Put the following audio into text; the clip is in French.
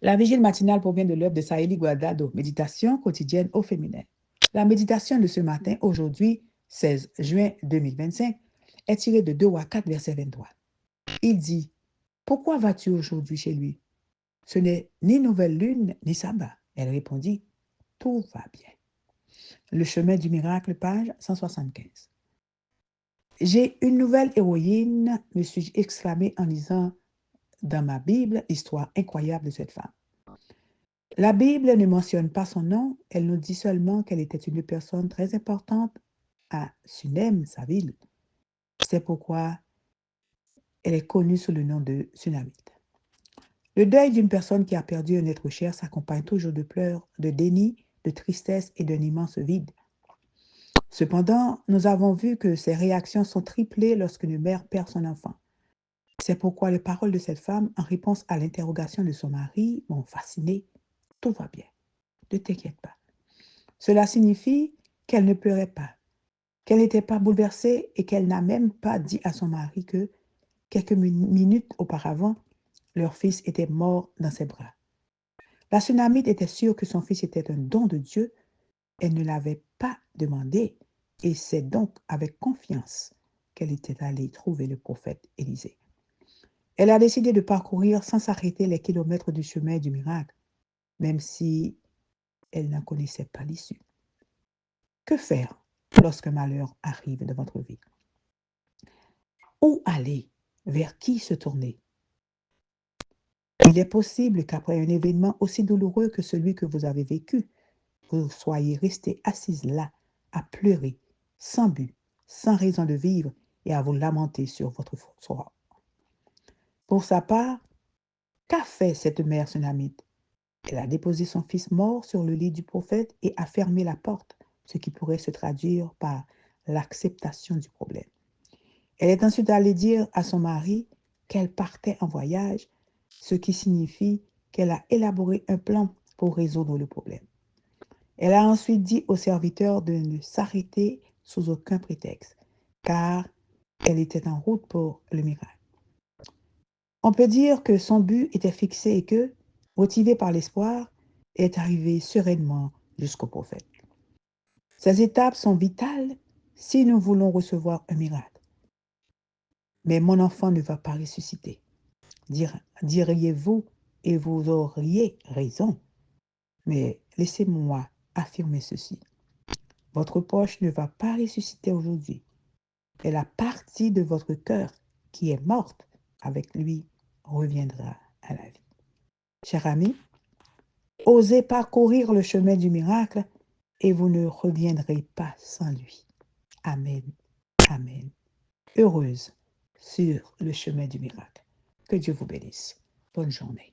La vigile matinale provient de l'œuvre de Saïli Guardado, Méditation quotidienne au féminin. La méditation de ce matin, aujourd'hui, 16 juin 2025, est tirée de 2 Rois 4, verset 23. Il dit, « Pourquoi vas-tu aujourd'hui chez lui? Ce n'est ni nouvelle lune, ni sabbat. » Elle répondit, « Tout va bien. » Le chemin du miracle, page 175. J'ai une nouvelle héroïne, me suis-je exclamé en lisant dans ma Bible l'histoire incroyable de cette femme. La Bible ne mentionne pas son nom, elle nous dit seulement qu'elle était une personne très importante à Sunem, sa ville. C'est pourquoi elle est connue sous le nom de Sunamite. Le deuil d'une personne qui a perdu un être cher s'accompagne toujours de pleurs, de déni, de tristesse et d'un immense vide. Cependant, nous avons vu que ces réactions sont triplées lorsqu'une mère perd son enfant. C'est pourquoi les paroles de cette femme, en réponse à l'interrogation de son mari, m'ont fasciné. Tout va bien, ne t'inquiète pas. Cela signifie qu'elle ne pleurait pas, qu'elle n'était pas bouleversée et qu'elle n'a même pas dit à son mari que, quelques minutes auparavant, leur fils était mort dans ses bras. La Sunamite était sûre que son fils était un don de Dieu. Elle ne l'avait pas demandé et c'est donc avec confiance qu'elle était allée trouver le prophète Élisée. Elle a décidé de parcourir sans s'arrêter les kilomètres du chemin du miracle, même si elle n'en connaissait pas l'issue. Que faire lorsqu'un malheur arrive dans votre vie? Où aller? Vers qui se tourner? Il est possible qu'après un événement aussi douloureux que celui que vous avez vécu, vous soyez resté assise là, à pleurer, sans but, sans raison de vivre et à vous lamenter sur votre sort. Pour sa part, qu'a fait cette mère sunamite? Elle a déposé son fils mort sur le lit du prophète et a fermé la porte, ce qui pourrait se traduire par l'acceptation du problème. Elle est ensuite allée dire à son mari qu'elle partait en voyage, ce qui signifie qu'elle a élaboré un plan pour résoudre le problème. Elle a ensuite dit aux serviteurs de ne s'arrêter sous aucun prétexte, car elle était en route pour le miracle. On peut dire que son but était fixé et que, motivée par l'espoir, elle est arrivée sereinement jusqu'au prophète. Ces étapes sont vitales si nous voulons recevoir un miracle. Mais mon enfant ne va pas ressusciter, diriez-vous, et vous auriez raison. Mais laissez-moi affirmer ceci. Votre poche ne va pas ressusciter aujourd'hui. Et la partie de votre cœur qui est morte avec lui reviendra à la vie. Cher ami, osez parcourir le chemin du miracle et vous ne reviendrez pas sans lui. Amen. Amen. Heureuse sur le chemin du miracle. Que Dieu vous bénisse. Bonne journée.